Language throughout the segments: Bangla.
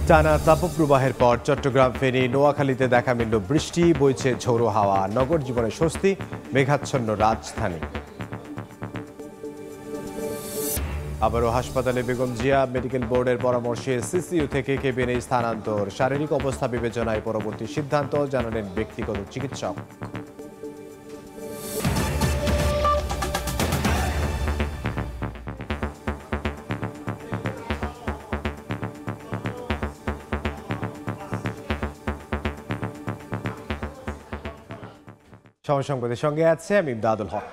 টানা তাপপ্রবাহের পর চট্টগ্রাম, ফেনী, নোয়াখালীতে দেখা মিলল বৃষ্টি, বইছে ঝোড়ো হাওয়া, নগর জীবনে স্বস্তি, মেঘাচ্ছন্ন রাজধানী। আবারও হাসপাতালে বেগম জিয়া মেডিকেল বোর্ডের পরামর্শে সিসিইউ থেকে কেবিনে স্থানান্তর, শারীরিক অবস্থা বিবেচনায় পরবর্তী সিদ্ধান্ত জানালেন ব্যক্তিগত চিকিৎসক। সময় সংবাদের সঙ্গে আছে আমি ইমদাদুল হক।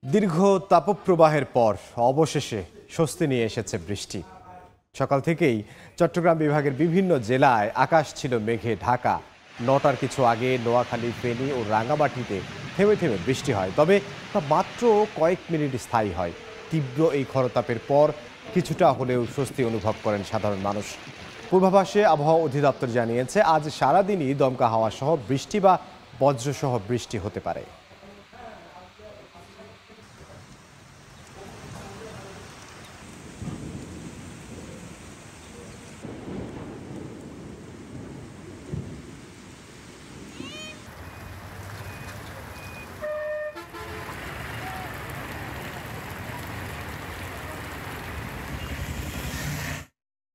দীর্ঘ তাপপ্রবাহের পর অবশেষে স্বস্তি নিয়ে এসেছে বৃষ্টি। সকাল থেকেই চট্টগ্রাম বিভাগের বিভিন্ন জেলায় আকাশ ছিল মেঘে ঢাকা। ৯টার কিছু আগে নোয়াখালী, ফেনী ও রাঙ্গামাটিতে থেমে থেমে বৃষ্টি হয়, তবে তা মাত্র কয়েক মিনিট স্থায়ী হয়। তীব্র এই খরতাপের পর কিছুটা হলেও স্বস্তি অনুভব করেন সাধারণ মানুষ। পূর্বাভাসে আবহাওয়া অধিদপ্তর জানিয়েছে, আজ সারাদিনই দমকা হাওয়া সহ বৃষ্টি বা বজ্রসহ বৃষ্টি হতে পারে।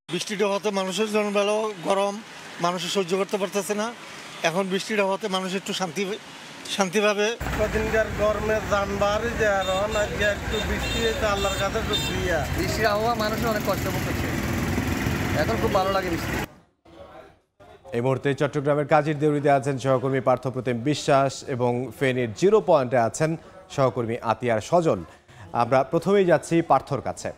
বৃষ্টিটা হতে মানুষের জন্য ভালো, গরম মানুষের সহ্য করতে পারতেছে না। এখন বৃষ্টিটা হতে মানুষ একটু শান্তি পাবে। কদিনকার গরমে যানবাহন আজকে একটু বৃষ্টি হয়েছে, আল্লাহর কাছে শুকরিয়া। বৃষ্টির আবহাওয়া মানুষের অনেক কষ্ট করছে, এখন খুব ভালো লাগে বৃষ্টি। এই মুহূর্তে চট্টগ্রামের কাজীর দেউরিতে আছেন সহকর্মী পার্থপ্রতিম বিশ্বাস এবং ফেনীর 0 পয়েন্টে আছেন সহকর্মী আতিয়ার সজল। আমরা প্রথমেই যাচ্ছি পার্থর কাছে।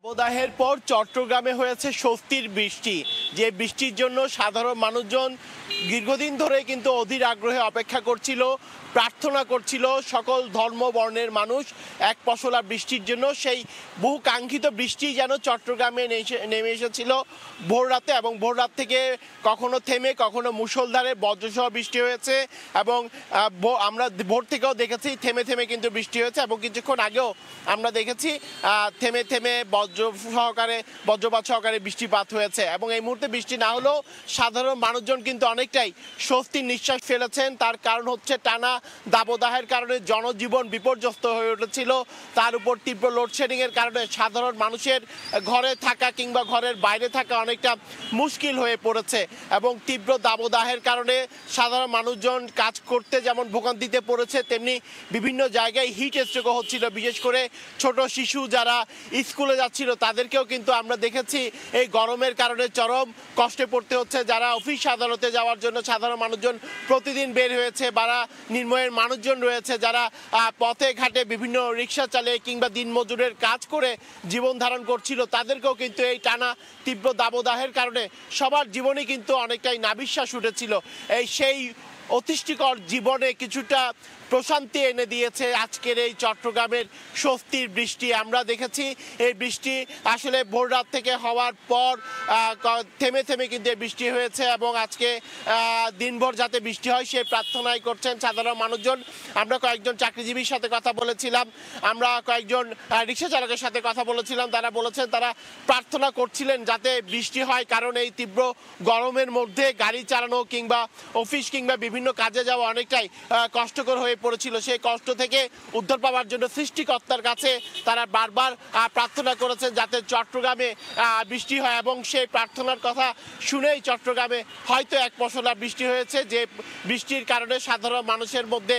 দাবদাহের পর চট্টগ্রামে হয়েছে স্বস্তির বৃষ্টি, যে বৃষ্টির জন্য সাধারণ মানুষজন দীর্ঘদিন ধরে কিন্তু অধীর আগ্রহে অপেক্ষা করছিল, প্রার্থনা করছিল। সকল ধর্ম বর্ণের মানুষ এক পশলা বৃষ্টির জন্য। সেই বহু কাঙ্ক্ষিত বৃষ্টি যেন চট্টগ্রামে নেমে এসেছিল ভোররাতে, এবং ভোররাত থেকে কখনো থেমে কখনো মুষলধারে বজ্রসহ বৃষ্টি হয়েছে। এবং আমরা ভোর থেকেও দেখেছি থেমে থেমে কিন্তু বৃষ্টি হয়েছে, এবং কিছুক্ষণ আগেও আমরা দেখেছি থেমে থেমে বজ্রপাত সহকারে বৃষ্টিপাত হয়েছে। এবং এই মুহূর্তে বৃষ্টি না হলেও সাধারণ মানুষজন কিন্তু অনেকটাই স্বস্তির নিঃশ্বাস ফেলেছেন। তার কারণ হচ্ছে টানা দাবদাহের কারণে জনজীবন বিপর্যস্ত হয়ে উঠেছিল। তার উপর তীব্র লোডশেডিংয়ের কারণে সাধারণ মানুষের ঘরে থাকা কিংবা ঘরের বাইরে থাকা অনেকটা মুশকিল হয়ে পড়েছে। এবং তীব্র দাবদাহের কারণে সাধারণ মানুষজন কাজ করতে যেমন ভোগান্তিতে পড়েছে, তেমনি বিভিন্ন জায়গায় হিট স্ট্রোকও হচ্ছিল। বিশেষ করে ছোট শিশু যারা স্কুলে যাচ্ছিল তাদেরকেও কিন্তু আমরা দেখেছি এই গরমের কারণে চরম কষ্টে পড়তে হচ্ছে। যারা অফিস আদালতে যাওয়ার জন্য সাধারণ মানুষজন প্রতিদিন বের হয়েছে, বারা নির্ময়ের মানুষজন রয়েছে যারা পথে ঘাটে বিভিন্ন রিক্সা চালিয়ে কিংবা দিনমজুরের কাজ করে জীবন ধারণ করছিল, তাদেরকেও কিন্তু এই টানা তীব্র দাবদাহের কারণে সবার জীবনে কিন্তু অনেকটাই নাবিশ্বাস উঠেছিল। সেই অতিষ্ঠিকর জীবনে কিছুটা প্রশান্তি এনে দিয়েছে আজকের এই চট্টগ্রামের স্বস্তির বৃষ্টি। আমরা দেখেছি এই বৃষ্টি আসলে ভোর রাত থেকে হওয়ার পর থেমে থেমে কিন্তু বৃষ্টি হয়েছে, এবং আজকে দিনভর যাতে বৃষ্টি হয় সেই প্রার্থনাই করছেন সাধারণ মানুষজন। আমরা কয়েকজন চাকরিজীবীর সাথে কথা বলেছিলাম, আমরা কয়েকজন রিক্সা চালকের সাথে কথা বলেছিলাম। তারা বলেছেন তারা প্রার্থনা করছিলেন যাতে বৃষ্টি হয়, কারণ এই তীব্র গরমের মধ্যে গাড়ি চালানো কিংবা অফিস কিংবা বিভিন্ন কাজে যাওয়া অনেকটাই কষ্টকর হয়ে পড়েছিল। সেই কষ্ট থেকে উদ্ধার পাওয়ার জন্য সৃষ্টিকর্তার কাছে তারা বারবার প্রার্থনা করেছেন যাতে চট্টগ্রামে বৃষ্টি হয়, এবং সেই প্রার্থনার কথা শুনেই চট্টগ্রামে হয়তো এক পশলা বৃষ্টি হয়েছে, যে বৃষ্টির কারণে সাধারণ মানুষের মধ্যে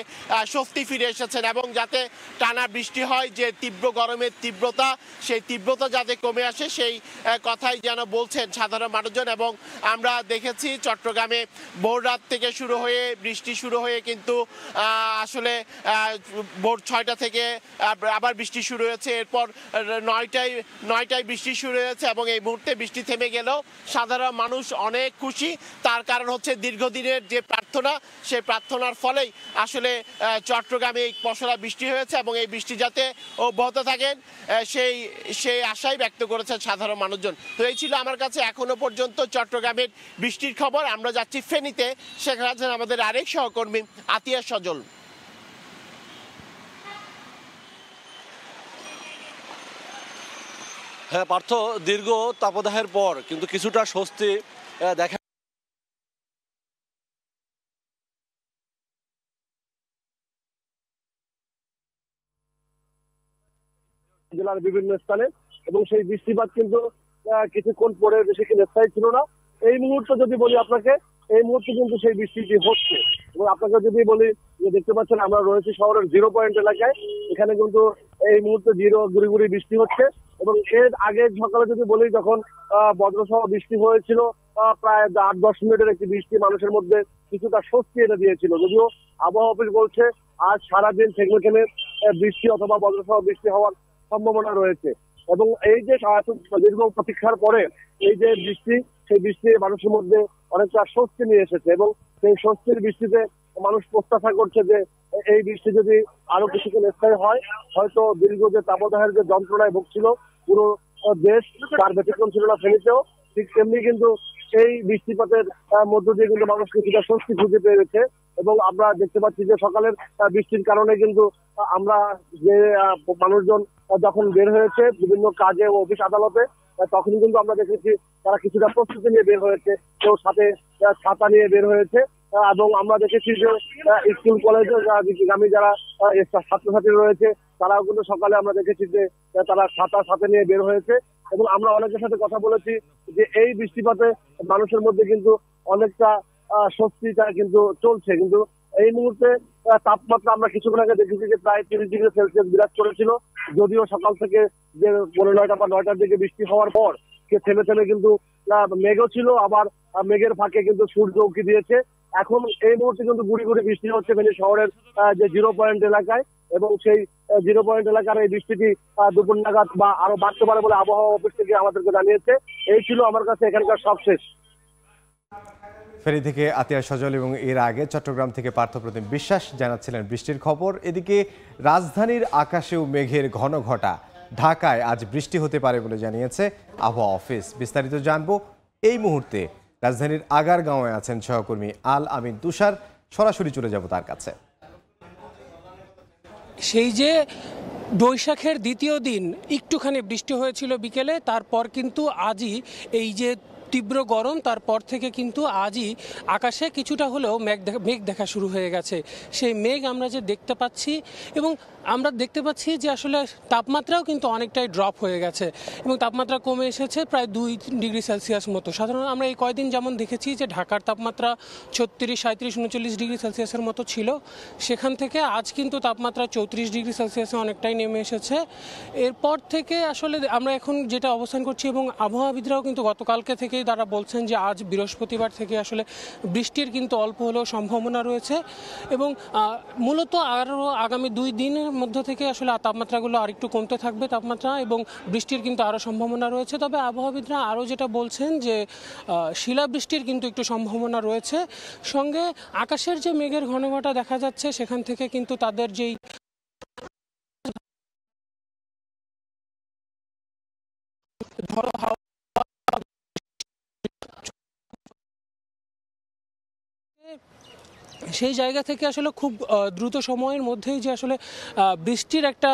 স্বস্তি ফিরে এসেছেন। এবং যাতে টানা বৃষ্টি হয়, যে তীব্র গরমের তীব্রতা, সেই তীব্রতা যাতে কমে আসে সেই কথাই যেন বলছেন সাধারণ মানুষজন। এবং আমরা দেখেছি চট্টগ্রামে ভোর রাত থেকে শুরু হয়ে বৃষ্টি শুরু হয়ে কিন্তু আসলে ভোর 6টা থেকে আবার বৃষ্টি শুরু হয়েছে, এরপর 9টায় বৃষ্টি শুরু হয়েছে, এবং এই মুহূর্তে বৃষ্টি থেমে গেলেও সাধারণ মানুষ অনেক খুশি। তার কারণ হচ্ছে দীর্ঘদিনের যে প্রার্থনা, সেই প্রার্থনার ফলেই আসলে চট্টগ্রামে এই পশলা বৃষ্টি হয়েছে, এবং এই বৃষ্টি যাতে অব্যাহত থাকেন সেই আশাই ব্যক্ত করেছে সাধারণ মানুষজন। তো এই ছিল আমার কাছে এখনো পর্যন্ত চট্টগ্রামের বৃষ্টির খবর। আমরা যাচ্ছি ফেনীতে, সেখানে আছেন আমাদের আরেক সহকর্মী আতিয়া সজল। হ্যাঁ পার্থ, দীর্ঘ তাপদাহের পর কিন্তু কিছুটা স্বস্তি দেখা জেলার বিভিন্ন স্থানে, এবং সেই বৃষ্টিপাত কিন্তু কিছুক্ষণ পরে বেশিক্ষণ স্থায়ী ছিল না। এই মুহূর্তে যদি বলি আপনাকে, এই মুহূর্তে কিন্তু সেই বৃষ্টিটি হচ্ছে। এবং আপনাকে যদি বলি যে দেখতে পাচ্ছেন আমরা রয়েছি শহরের 0 পয়েন্ট এলাকায়, এখানে কিন্তু এই মুহূর্তে গুড়ি গুড়ি বৃষ্টি হচ্ছে। এবং এর আগে সকালে যদি বলি, যখন বজ্রসহ বৃষ্টি হয়েছিল, প্রায় 8-10 মিনিটের একটি বৃষ্টি মানুষের মধ্যে কিছুটা স্বস্তি এনে দিয়েছিল। যদিও আবহাওয়া অফিস বলছে আজ সারাদিন থেমে থেমে বৃষ্টি অথবা বজ্রসহ বৃষ্টি হওয়ার সম্ভাবনা রয়েছে। এবং এই যে দীর্ঘ প্রতীক্ষার পরে এই যে বৃষ্টি, সেই বৃষ্টি মানুষের মধ্যে অনেকটা স্বস্তি নিয়ে এসেছে। এবং সেই স্বস্তির বৃষ্টিতে মানুষ প্রত্যাশা করছে যে এই বৃষ্টি যদি আরো কিছুক্ষণ স্থায়ী হয়, হয়তো দীর্ঘ যে তাপদাহের যে যন্ত্রণায় ভুগছিল পুরো দেশ, তার ব্যতিক্রম ছিল না ফেনীতেও। ঠিক তেমনি কিন্তু এই বৃষ্টিপাতের মধ্য দিয়ে কিন্তু মানুষ কিছুটা স্বস্তি খুঁজে পেয়েছে। এবং আমরা দেখতে পাচ্ছি যে সকালের বৃষ্টির কারণে কিন্তু আমরা যে মানুষজন যখন বের হয়েছে বিভিন্ন কাজে ও অফিস আদালতে, তখন কিন্তু আমরা দেখেছি তারা কিছুটা প্রস্তুতি নিয়ে বের হয়েছে, কেউ সাথে ছাতা নিয়ে বের হয়েছে। এবং আমরা দেখেছি যে স্কুল কলেজে গামী যারা ছাত্রছাত্রী রয়েছে, তারাও কিন্তু সকালে আমরা দেখেছি যে তারা ছাতা সাথে নিয়ে বের হয়েছে। এবং আমরা অনেকের সাথে কথা বলেছি যে এই বৃষ্টিপাতে মানুষের মধ্যে কিন্তু অনেকটা স্বস্তিটা কিন্তু চলছে। কিন্তু এই মুহূর্তে তাপমাত্রা আমরা কিছুক্ষণ আগে দেখেছি যে প্রায় 30 ডিগ্রি সেলসিয়াস বিরাজ করেছিল। যদিও সকাল থেকে যে 9টা বা 9টার দিকে বৃষ্টি হওয়ার পর থেমে থেমে কিন্তু মেঘও ছিল, আবার মেঘের ফাঁকে কিন্তু সূর্য উঁকি দিয়েছে। এখন এই মুহূর্তে কিন্তু গুড়ি গুড়ি বৃষ্টি হচ্ছে ফেনী শহরের যে 0 পয়েন্ট এলাকায়। এবং সেই 0 পয়েন্ট এলাকার এই বৃষ্টিটি দুপুর নাগাদ বা আরো বাড়তে পারে বলে আবহাওয়া অফিস থেকে আমাদেরকে জানিয়েছে। এই ছিল আমার কাছে এখানকার সবশেষ। ফেনী থেকে আতিয়া সজল এবং এর আগে চট্টগ্রাম থেকে পার্থপ্রতিম বিশ্বাস জানাচ্ছিলেন বৃষ্টির খবর। এদিকে রাজধানীর আকাশেও মেঘের ঘন ঘটা, ঢাকায় আজ বৃষ্টি হতে পারে বলে জানিয়েছে আবহাওয়া অফিস। বিস্তারিত জানবো এই মুহূর্তে রাজধানীর আগারগাঁওয়ে আছেন সহকর্মী আল আমিন তুষার, সরাসরি চলে যাব তার কাছে। সেই যে বৈশাখের দ্বিতীয় দিন একটুখানি বৃষ্টি হয়েছিল বিকেলে, তারপর কিন্তু আজই এই যে তীব্র গরম, তারপর থেকে কিন্তু আজই আকাশে কিছুটা হলেও মেঘ দেখা শুরু হয়ে গেছে। সেই মেঘ আমরা যে দেখতে পাচ্ছি, এবং আমরা দেখতে পাচ্ছি যে আসলে তাপমাত্রাও কিন্তু অনেকটাই ড্রপ হয়ে গেছে এবং তাপমাত্রা কমে এসেছে প্রায় 2 ডিগ্রি সেলসিয়াস মতো। সাধারণত আমরা এই কয়দিন যেমন দেখেছি যে ঢাকার তাপমাত্রা 36, 37, 39 ডিগ্রি সেলসিয়াসের মতো ছিল, সেখান থেকে আজ কিন্তু তাপমাত্রা 34 ডিগ্রি সেলসিয়াসে অনেকটাই নেমে এসেছে। এরপর থেকে আসলে আমরা এখন যেটা অবস্থান করছি, এবং আবহাওয়াবিদরাও কিন্তু গতকালকে থেকেই তারা বলছেন যে আজ বৃহস্পতিবার থেকে আসলে বৃষ্টির কিন্তু অল্প হলেও সম্ভাবনা রয়েছে। এবং মূলত আরও আগামী 2 দিনের মধ্য থেকে আসলে তাপমাত্রাগুলো আরেকটু কমতে থাকবে তাপমাত্রা, এবং বৃষ্টির কিন্তু আরও সম্ভাবনা রয়েছে। তবে আবহাওয়াবিদরা আরও যেটা বলছেন যে শিলাবৃষ্টির কিন্তু একটু সম্ভাবনা রয়েছে। সঙ্গে আকাশের যে মেঘের ঘনঘটা দেখা যাচ্ছে, সেখান থেকে কিন্তু তাদের যেই সেই জায়গা থেকে আসলে খুব দ্রুত সময়ের মধ্যেই যে আসলে বৃষ্টির একটা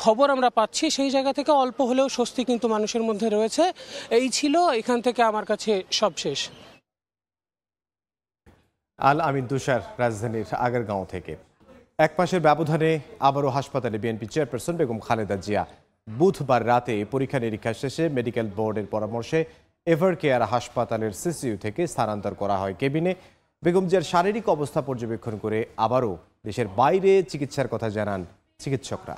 খবর আমরা পাচ্ছি, সেই জায়গা থেকে অল্প হলেও স্বস্তি কিন্তু মানুষের মধ্যে রয়েছে। এই ছিল এখান থেকে আমার কাছে সবশেষ। আল আমিন তুষার রাজধানীর আগারগাঁও থেকে। এক মাসের ব্যবধানে আবারও হাসপাতালে বিএনপি চেয়ারপারসন বেগম খালেদা জিয়া। বুধবার রাতে পরীক্ষা নিরীক্ষা শেষে মেডিকেল বোর্ডের পরামর্শে এভার কেয়ার হাসপাতালের সিসিইউ থেকে স্থানান্তর করা হয় কেবিনে। বেগম জিয়ার শারীরিক অবস্থা পর্যবেক্ষণ করে আবারও দেশের বাইরে চিকিৎসার কথা জানান চিকিৎসকরা।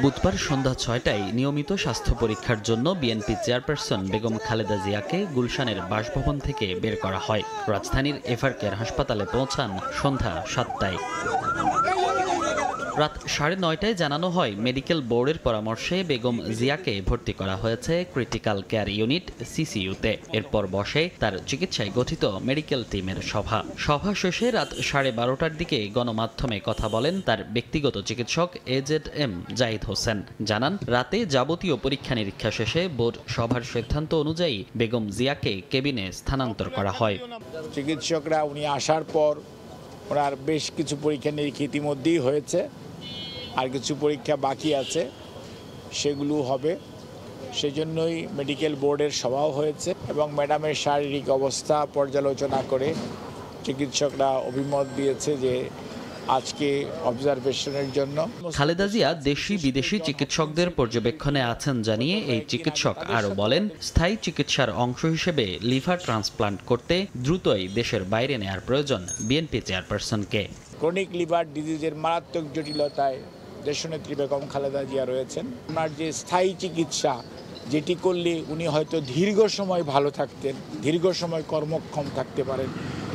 বুধবার সন্ধ্যা 6টায় নিয়মিত স্বাস্থ্য পরীক্ষার জন্য বিএনপি চেয়ারপারসন বেগম খালেদা জিয়াকে গুলশানের বাসভবন থেকে বের করা হয়। রাজধানীর এভার কেয়ার হাসপাতালে পৌঁছান সন্ধ্যা 7টায়। রাত 9:30টায় জানানো হয় মেডিকেল বোর্ডের পরামর্শে বেগম জিয়াকে ভর্তি করা হয়েছে ক্রিটিক্যাল কেয়ার ইউনিট সিসিইউতে। এরপর বসে তার চিকিৎসায় গঠিত মেডিকেল টিমের সভা শেষে রাত 12:30টার দিকে গণমাধ্যমে কথা বলেন তার ব্যক্তিগত চিকিৎসক AZM জাহিদ হোসেন। জানান, রাতে যাবতীয় পরীক্ষা নিরীক্ষা শেষে বোর্ড সভার সিদ্ধান্ত অনুযায়ী বেগম জিয়াকে কেবিনে স্থানান্তর করা হয়। চিকিৎসকরা উনি আসার পর ওনার বেশ কিছু পরীক্ষা নিরীক্ষা ইতিমধ্যেই হয়েছে, আর কিছু পরীক্ষা বাকি আছে। সেগুলো হবে। সেজন্যই মেডিকেল বোর্ডের সভাও হয়েছে এবং ম্যাডামের শারীরিক অবস্থা পর্যালোচনা করে চিকিৎসকরা অভিমত দিয়েছে যে আজকে অবজারভেশনের জন্য। খালেদা জিয়া দেশি বিদেশি চিকিৎসকদের পর্যবেক্ষণে আছেন জানিয়ে এই চিকিৎসক আরও বলেন, স্থায়ী চিকিৎসার অংশ হিসেবে লিভার ট্রান্সপ্লান্ট করতে দ্রুতই দেশের বাইরে নেয়ার প্রয়োজন বিএনপি চেয়ারপারসনকে। ক্রনিক লিভার ডিজিজের মারাত্মক জটিলতায় দেশনেত্রী বেগম খালেদা জিয়া রয়েছেন। ওনার যে স্থায়ী চিকিৎসা, যেটি করলে উনি হয়তো দীর্ঘ সময় ভালো থাকতেন, দীর্ঘ সময় কর্মক্ষম থাকতে পারেন,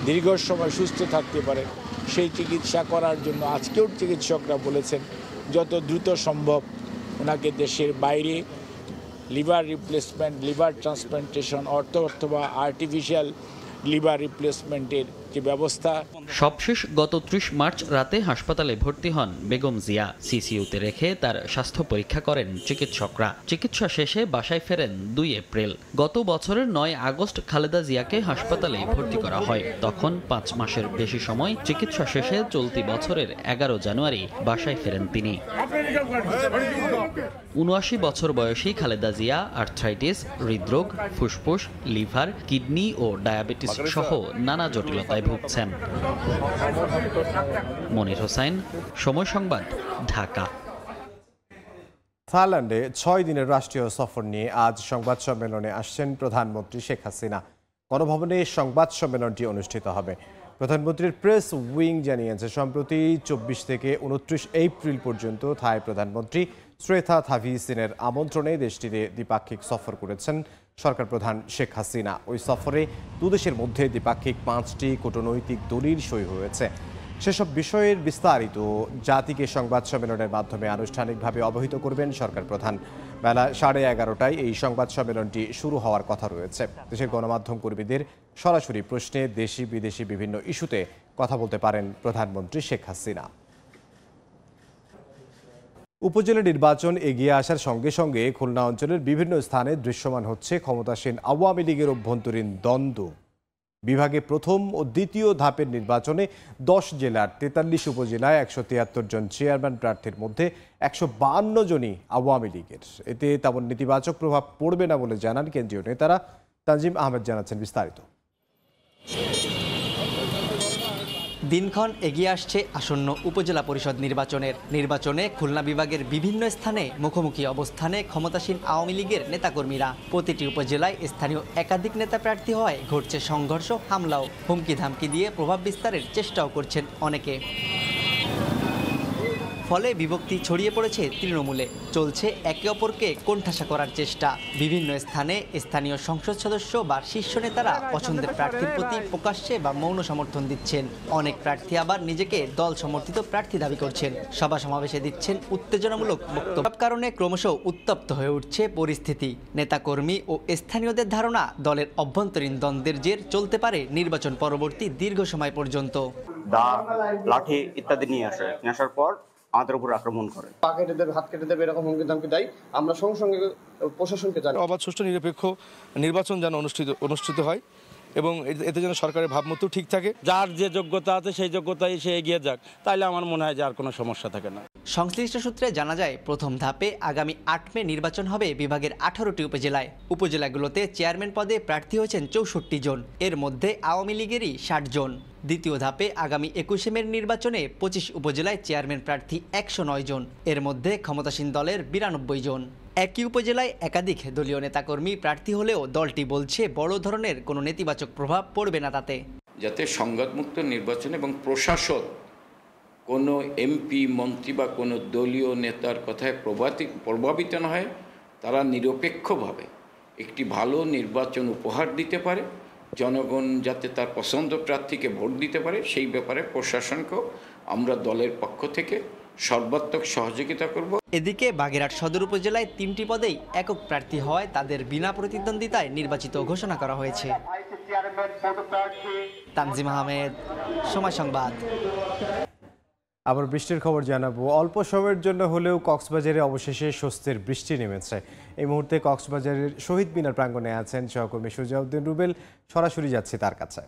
দীর্ঘ সময় সুস্থ থাকতে পারেন, সেই চিকিৎসা করার জন্য আজকেও চিকিৎসকরা বলেছেন যত দ্রুত সম্ভব ওনাকে দেশের বাইরে লিভার রিপ্লেসমেন্ট, লিভার ট্রান্সপ্লান্টেশন অথবা আর্টিফিশিয়াল লিভার রিপ্লেসমেন্টের যে ব্যবস্থা। সবশেষ গত ৩০ মার্চ রাতে হাসপাতালে ভর্তি হন বেগম জিয়া। সিসিইউতে রেখে তার স্বাস্থ্য পরীক্ষা করেন চিকিৎসকরা। চিকিৎসা শেষে বাসায় ফেরেন ২ এপ্রিল। গত বছরের ৯ আগস্ট খালেদা জিয়াকে হাসপাতালে ভর্তি করা হয়। তখন ৫ মাসের বেশি সময় চিকিৎসা শেষে চলতি বছরের ১১ জানুয়ারি বাসায় ফেরেন তিনি। ৭৯ বছর বয়সী খালেদা জিয়া আর্থ্রাইটিস, হৃদরোগ, ফুসফুস, লিভার, কিডনি ও ডায়াবেটিস সহ নানা জটিলতায় ভুগছেন। মনির হোসেন, সময় সংবাদ, ঢাকা। থাইল্যান্ডে ৬ দিনের রাষ্ট্রীয় সফর নিয়ে আজ সংবাদ সম্মেলনে আসছেন প্রধানমন্ত্রী শেখ হাসিনা। গণভবনে সংবাদ সম্মেলনটি অনুষ্ঠিত হবে। প্রধানমন্ত্রীর প্রেস উইং জানিয়েছে, সম্প্রতি ২৪ থেকে ২৯ এপ্রিল পর্যন্ত থাই প্রধানমন্ত্রী শ্রেথা থাভিসিনের আমন্ত্রণে দেশটিতে দ্বিপাক্ষিক সফর করেছেন সরকার প্রধান শেখ হাসিনা। ওই সফরে দুদেশের মধ্যে দ্বিপাক্ষিক ৫টি কূটনৈতিক দলিল সই হয়েছে। সেসব বিষয়ের বিস্তারিত জাতিকে সংবাদ সম্মেলনের মাধ্যমে আনুষ্ঠানিকভাবে অবহিত করবেন সরকার প্রধান। বেলা 11:30টায় এই সংবাদ সম্মেলনটি শুরু হওয়ার কথা রয়েছে। দেশের গণমাধ্যম কর্মীদের সরাসরি প্রশ্নে দেশি বিদেশি বিভিন্ন ইস্যুতে কথা বলতে পারেন প্রধানমন্ত্রী শেখ হাসিনা। উপজেলা নির্বাচন এগিয়ে আসার সঙ্গে সঙ্গে খুলনা অঞ্চলের বিভিন্ন স্থানে দৃশ্যমান হচ্ছে ক্ষমতাসীন আওয়ামী লীগের অভ্যন্তরীণ দ্বন্দ্ব। বিভাগে প্রথম ও দ্বিতীয় ধাপের নির্বাচনে ১০ জেলার ৪৩ উপজেলায় ১৭৩ জন চেয়ারম্যান প্রার্থীর মধ্যে ১৫২ জনই আওয়ামী লীগের। এতে তেমন নেতিবাচক প্রভাব পড়বে না বলে জানান কেন্দ্রীয় নেতারা। তানজিম আহমেদ জানাচ্ছেন বিস্তারিত। দিনক্ষণ এগিয়ে আসছে আসন্ন উপজেলা পরিষদ নির্বাচনে খুলনা বিভাগের বিভিন্ন স্থানে মুখোমুখি অবস্থানে ক্ষমতাসীন আওয়ামী লীগের নেতাকর্মীরা। প্রতিটি উপজেলায় স্থানীয় একাধিক নেতা প্রার্থী হওয়ায় ঘটছে সংঘর্ষ, হামলাও, হুমকি ধামকি দিয়ে প্রভাব বিস্তারের চেষ্টাও করছেন অনেকে। ফলে বিভক্তি ছড়িয়ে পড়েছে তৃণমূলে। চলছে একে অপরকে কোণঠাসা করার চেষ্টা। বিভিন্ন স্থানে স্থানীয় সংসদ সদস্য বা শীর্ষ নেতারা পছন্দের প্রার্থীর প্রতি প্রকাশ্যে বা মৌন সমর্থন দিচ্ছেন। অনেক প্রার্থী আবার নিজেকে দল সমর্থিত প্রার্থী দাবি করছেন। সভা সমাবেশে দিচ্ছেন উত্তেজনামূলক বক্তব্য। কারণে ক্রমশ উত্তপ্ত হয়ে উঠছে পরিস্থিতি। নেতাকর্মী ও স্থানীয়দের ধারণা, দলের অভ্যন্তরীণ দ্বন্দ্বের জের চলতে পারে নির্বাচন পরবর্তী দীর্ঘ সময় পর্যন্ত। দা, লাঠি ইত্যাদি নিয়ে আসার পর আমাদের উপর আক্রমণ করে, পা কেটে দেবে, হাত কেটে দেবে, এরকম হুমকি ধামকি দেয়। আমরা সঙ্গে সঙ্গে প্রশাসনকে জানাই অবাধ, সুষ্ঠু, নিরপেক্ষ নির্বাচন যেন অনুষ্ঠিত হয় এবং এতে যেন সরকারের ভাবমূর্তি ঠিক থাকে। যার যে যোগ্যতা আছে সেই যোগ্যতায় সে এগিয়ে যাক, তাইলে আমার মনে হয় যে আর কোনো সমস্যা থাকে না। সংশ্লিষ্ট সূত্রে জানা যায়, প্রথম ধাপে আগামী ৮ মে নির্বাচন হবে বিভাগের 18টি উপজেলায়। উপজেলাগুলোতে চেয়ারম্যান পদে প্রার্থী হয়েছেন 64 জন, এর মধ্যে আওয়ামী লীগেরই 60 জন। দ্বিতীয় ধাপে আগামী 21 মের নির্বাচনে 25 উপজেলায় চেয়ারম্যান প্রার্থী 109 জন, এর মধ্যে ক্ষমতাসীন দলের 92 জন। একই উপজেলায় একাধিক দলীয় নেতাকর্মী প্রার্থী হলেও দলটি বলছে বড় ধরনের কোনো নেতিবাচক প্রভাব পড়বে না তাতে। যাতে সংঘাতমুক্ত নির্বাচন এবং প্রশাসক কোনো এমপি, মন্ত্রী বা কোনো দলীয় নেতার কথায় প্রভাবিত না হয়, তারা নিরপেক্ষভাবে একটি ভালো নির্বাচন উপহার দিতে পারে, জনগণ যাতে তার পছন্দ প্রার্থীকে ভোট দিতে পারে, সেই ব্যাপারে প্রশাসনকেও আমরা দলের পক্ষ থেকে সর্বাত্মক সহযোগিতা করব। এদিকে বাগেরহাট সদর উপজেলায় 3টি পদেই একক প্রার্থী হওয়ায় তাদের বিনা প্রতিদ্বন্দ্বিতায় নির্বাচিত ঘোষণা করা হয়েছে। তানজিম আহমেদ, সময় সংবাদ। আবার বৃষ্টির খবর জানাবো। অল্প সময়ের জন্য হলেও কক্সবাজারে অবশেষে স্বস্তির বৃষ্টি নেমেছে। এই মুহূর্তে কক্সবাজারের শহীদ মিনার প্রাঙ্গণে আছেন সহকর্মী সুজাউদ্দিন রুবেল। সরাসরি যাচ্ছে তার কাছে।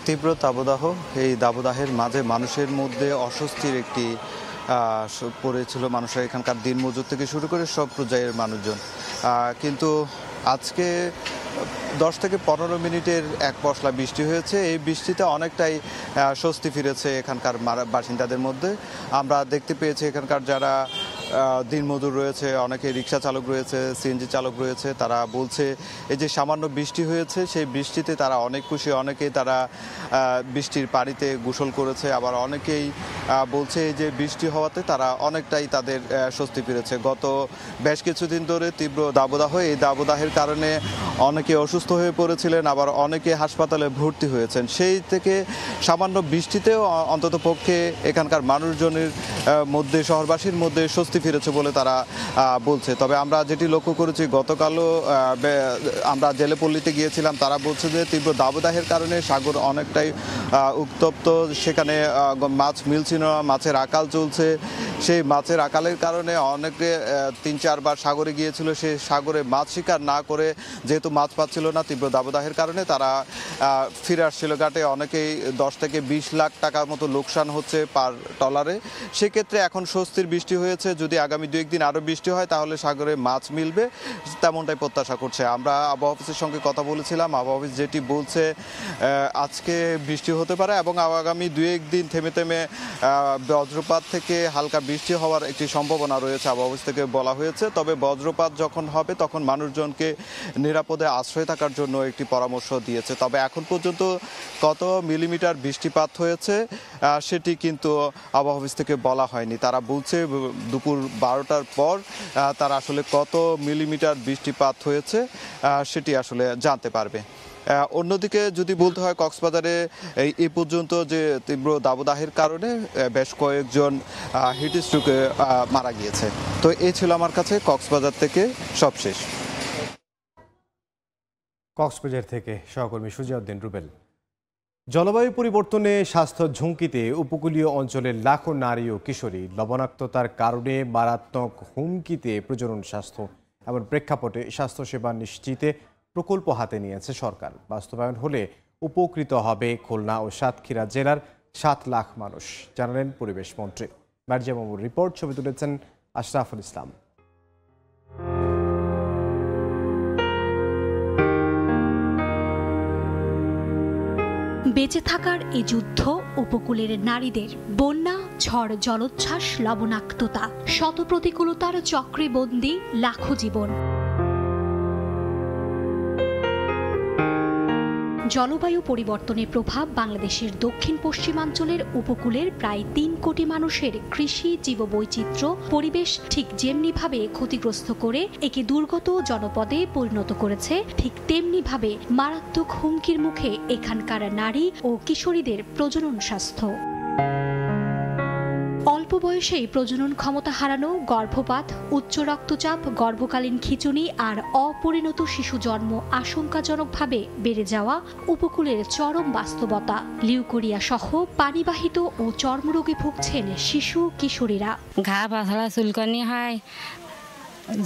তীব্র দাবদাহ, এই দাবদাহের মাঝে মানুষের মধ্যে অস্বস্তির একটি পড়েছিল মানুষরা, এখানকার দিনমজুর থেকে শুরু করে সব পর্যায়ের মানুষজন। কিন্তু আজকে 10 থেকে 15 মিনিটের এক পশলা বৃষ্টি হয়েছে। এই বৃষ্টিতে অনেকটাই স্বস্তি ফিরেছে এখানকার বাসিন্দাদের মধ্যে। আমরা দেখতে পেয়েছি এখানকার যারা দিনমজুর রয়েছে, অনেকে রিক্সা চালক রয়েছে, সিএনজি চালক রয়েছে, তারা বলছে এই যে সামান্য বৃষ্টি হয়েছে সেই বৃষ্টিতে তারা অনেক খুশি। অনেকেই তারা বৃষ্টির পানিতে গোসল করেছে, আবার অনেকেই বলছে এই যে বৃষ্টি হওয়াতে তারা অনেকটাই তাদের স্বস্তি ফিরেছে। গত বেশ কিছুদিন ধরে তীব্র দাবদাহ, এই দাবদাহের কারণে অনেকে অসুস্থ হয়ে পড়েছিলেন, আবার অনেকে হাসপাতালে ভর্তি হয়েছেন। সেই থেকে সামান্য বৃষ্টিতেও অন্তত পক্ষে এখানকার মানুষজনের মধ্যে, শহরবাসীর মধ্যে স্বস্তি ফিরেছে বলে তারা বলছে। তবে আমরা যেটি লক্ষ্য করেছি, গতকালও আমরা জেলেপল্লীতে গিয়েছিলাম, তারা বলছে যে তীব্র দাবদাহের কারণে সাগর অনেকটাই উত্তপ্ত, সেখানে মাছ মিলছিল না, মাছের আকাল চলছে। সেই মাছের আকালের কারণে অনেকে 3-4 বার সাগরে গিয়েছিল, সেই সাগরে মাছ শিকার না করে যেহেতু মাছ পাচ্ছিল না তীব্র দাবদাহের কারণে তারা ফিরে আসছিল ঘাটে। অনেকেই 10 থেকে 20 লাখ টাকার মতো লোকসান হচ্ছে পার ট্রলারে। সেক্ষেত্রে এখন স্বস্তির বৃষ্টি হয়েছে, যদি আগামী 2-1 দিন আরও বৃষ্টি হয় তাহলে সাগরে মাছ মিলবে, তেমনটাই প্রত্যাশা করছে। আমরা আবহাওয়া অফিসের সঙ্গে কথা বলেছিলাম, আবহাওয়া অফিস যেটি বলছে আজকে বৃষ্টি হতে পারে এবং আগামী 2-1 দিন থেমে থেমে বজ্রপাত থেকে হালকা বৃষ্টি হওয়ার একটি সম্ভাবনা রয়েছে, আবহাওয়া অফিস থেকে বলা হয়েছে। তবে বজ্রপাত যখন হবে তখন মানুষজনকে নিরাপদে আশ্রয় থাকার জন্য একটি পরামর্শ দিয়েছে। তবে এখন পর্যন্ত কত মিলিমিটার বৃষ্টিপাত হয়েছে সেটি কিন্তু আবহাওয়া অফিস থেকে বলা হয়নি। তারা বলছে দুপুর 12টার পর তারা আসলে কত মিলিমিটার বৃষ্টিপাত হয়েছে সেটি আসলে জানতে পারবে। অন্যদিকে যদি বলতে হয়, কক্সবাজারে এই পর্যন্ত যে তীব্র দাবদাহের কারণে বেশ কয়েকজন হিট স্ট্রোকে মারা গিয়েছে। তো এই ছিল আমার কাছে কক্সবাজার থেকে সবশেষ। কক্সবাজার থেকে সহকর্মী সুজিউদ্দিন রুবেল। জলবায়ু পরিবর্তনে স্বাস্থ্য ঝুঁকিতে উপকূলীয় অঞ্চলের লাখো নারী ও কিশোরী, লবণাক্ততার কারণে মারাত্মক হুমকিতে প্রজনন স্বাস্থ্য। এমন প্রেক্ষাপটে স্বাস্থ্যসেবা নিশ্চিতে প্রকল্প হাতে নিয়েছে সরকার। বাস্তবায়ন হলে উপকৃত হবে খুলনা ও সাতক্ষীরা জেলার 7 লাখ মানুষ, জানালেন পরিবেশ মন্ত্রী। মার্জিয়া মামুর রিপোর্ট, ছবি তুলেছেন আশরাফুল ইসলাম। বেঁচে থাকার এই যুদ্ধ উপকূলের নারীদের। বন্যা, ঝড়, জলোচ্ছ্বাস, লবণাক্ততা, শত প্রতিকূলতার চক্রে বন্দী লাখো জীবন। জলবায়ু পরিবর্তনের প্রভাব বাংলাদেশের দক্ষিণ পশ্চিমাঞ্চলের উপকূলের প্রায় 3 কোটি মানুষের কৃষি, জীববৈচিত্র্য, পরিবেশ ঠিক যেমনিভাবে ক্ষতিগ্রস্ত করে একে দুর্গত জনপদে পরিণত করেছে, ঠিক তেমনিভাবে মারাত্মক হুমকির মুখে এখানকার নারী ও কিশোরীদের প্রজনন স্বাস্থ্য। অল্প বয়সেই প্রজনন ক্ষমতা হারানো, গর্ভপাত, উচ্চ রক্তচাপ, গর্ভকালীন খিঁচুনি আর অপরিণত শিশু জন্ম আশঙ্কাজনকভাবে বেড়ে যাওয়া উপকূলের চরম বাস্তবতা। লিউকোরিয়া সহ পানিবাহিত ও চর্মরোগে ভুগছেন শিশু কিশোরীরা। ঘা পাতলা চুলকানি হয়,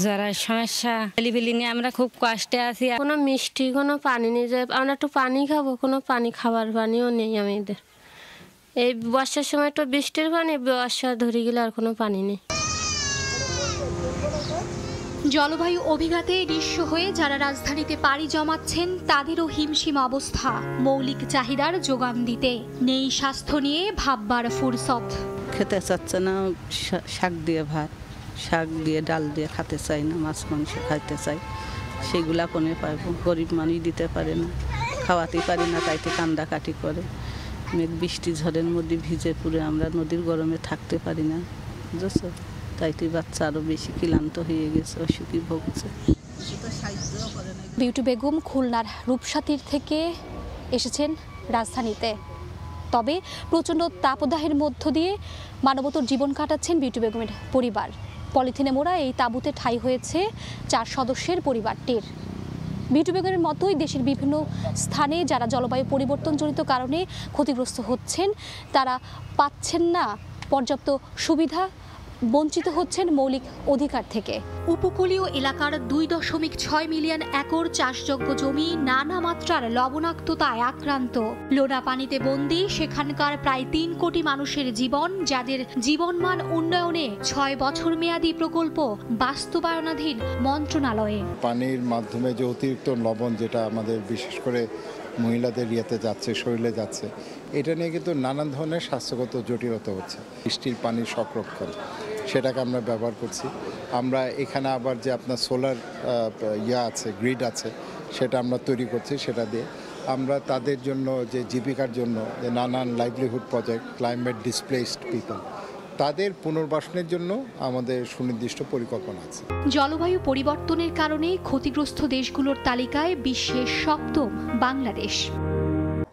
জ্বরের সমস্যা, ছেলেপিলে নিয়ে আমরা খুব কষ্টে আছি। কোনো মিষ্টি, কোনো পানি নিয়ে যায়, আমরা একটু পানি খাবো, কোনো পানি খাবার পানিও নেই আমাদের। এই বর্ষার সময় তো বৃষ্টির পানি, বর্ষা ধরে গেলে আর কোনো পানি নেই। জলবায়ু অভিঘাতে নিঃস্ব হয়ে যারা রাজধানীতে পাড়ি জমাচ্ছেন তাদেরও হিমশিম অবস্থা। মৌলিক চাহিদার যোগান দিতে নেই স্বাস্থ্য নিয়ে ভাববার ফুরসত। খেতে চাচ্ছে না শাক দিয়ে ভাত, শাক দিয়ে ডাল দিয়ে খেতে চাই না, মাছ মাংস খাইতে চাই, সেগুলা কোনে পাইব? গরিব মানুষ দিতে পারে না, খাওয়াতে পারি না, তাইতে কান্দাকাটি করে। মেঘ বৃষ্টি ঝড়ের মধ্যে ভিজে পুরে আমরা নদীর গরমে থাকতে পারি না, বুঝছো? তাইতে বাচ্চা আরও বেশি ক্লান্ত হয়ে গেছে, অসুখী ভুগছে। বিউটি বেগম খুলনার রূপসাতীর থেকে এসেছেন রাজধানীতে। তবে প্রচণ্ড তাপদাহের মধ্য দিয়ে মানবতর জীবন কাটাচ্ছেন বিউটি বেগমের পরিবার। পলিথিনে মোড়া এই তাঁবুতে ঠাঁই হয়েছে 4 সদস্যের পরিবারটির। বিউটি বেগমের মতোই দেশের বিভিন্ন স্থানে যারা জলবায়ু পরিবর্তনজনিত কারণে ক্ষতিগ্রস্ত হচ্ছেন, তারা পাচ্ছেন না পর্যাপ্ত সুবিধা, বঞ্চিত হচ্ছেন মৌলিক অধিকার থেকে। উপকূলীয় এলাকার 2.6 মিলিয়ন একর চাষযোগ্য জমি নানা মাত্রার লবণাক্ততায় আক্রান্ত। লোনা পানিতে বন্দী সেখানকার প্রায় 3 কোটি মানুষের জীবন, যাদের জীবনমান উন্নয়নে 6 বছর মেয়াদী প্রকল্প বাস্তবায়নাধীন মন্ত্রণালয়ে। পানির মাধ্যমে যে অতিরিক্ত লবণ যেটা আমাদের বিশেষ করে মহিলাদের ইয়েতে যাচ্ছে, শরীরে যাচ্ছে, এটা নিয়ে কিন্তু নানান ধরনের স্বাস্থ্যগত জটিলতা হচ্ছে। বৃষ্টির পানির সংরক্ষণ সেটাকে আমরা ব্যবহার করছি। আমরা এখানে আবার যে আপনার সোলার আছে, গ্রিড আছে, সেটা আমরা তৈরি করছি। সেটা দিয়ে আমরা তাদের জন্য যে জীবিকার জন্য যে নানান livelihood project, climate displaced people, তাদের পুনর্বাসনের জন্য আমাদের সুনির্দিষ্ট পরিকল্পনা আছে। জলবায়ু পরিবর্তনের কারণে ক্ষতিগ্রস্ত দেশগুলোর তালিকায় বিশ্বের 7ম বাংলাদেশ।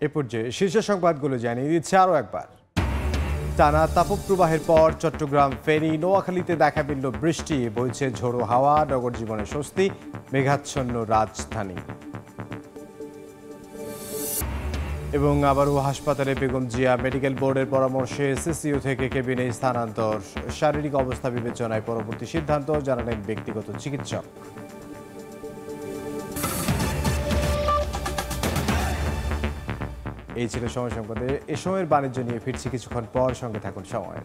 এ পর্যায়ে শীর্ষ সংবাদগুলো জানিয়ে দিচ্ছে আরও একবার। টানা তাপপ্রবাহের পর চট্টগ্রাম, ফেনী, নোয়াখালীতে দেখা মিলল বৃষ্টি, বইছে ঝোড়ো হাওয়া, নগর জীবনে স্বস্তি, মেঘাচ্ছন্ন রাজধানী। এবং আবারও হাসপাতালে বেগম জিয়া মেডিকেল বোর্ডের পরামর্শে সিসিইউ থেকে কেবিনে স্থানান্তর, শারীরিক অবস্থা বিবেচনায় পরবর্তী সিদ্ধান্ত জানালেন ব্যক্তিগত চিকিৎসক। এই ছিল সময় সংবাদে। এ সময়ের বাণিজ্য নিয়ে ফিরছি কিছুক্ষণ পর, সঙ্গে থাকুন সময়ের।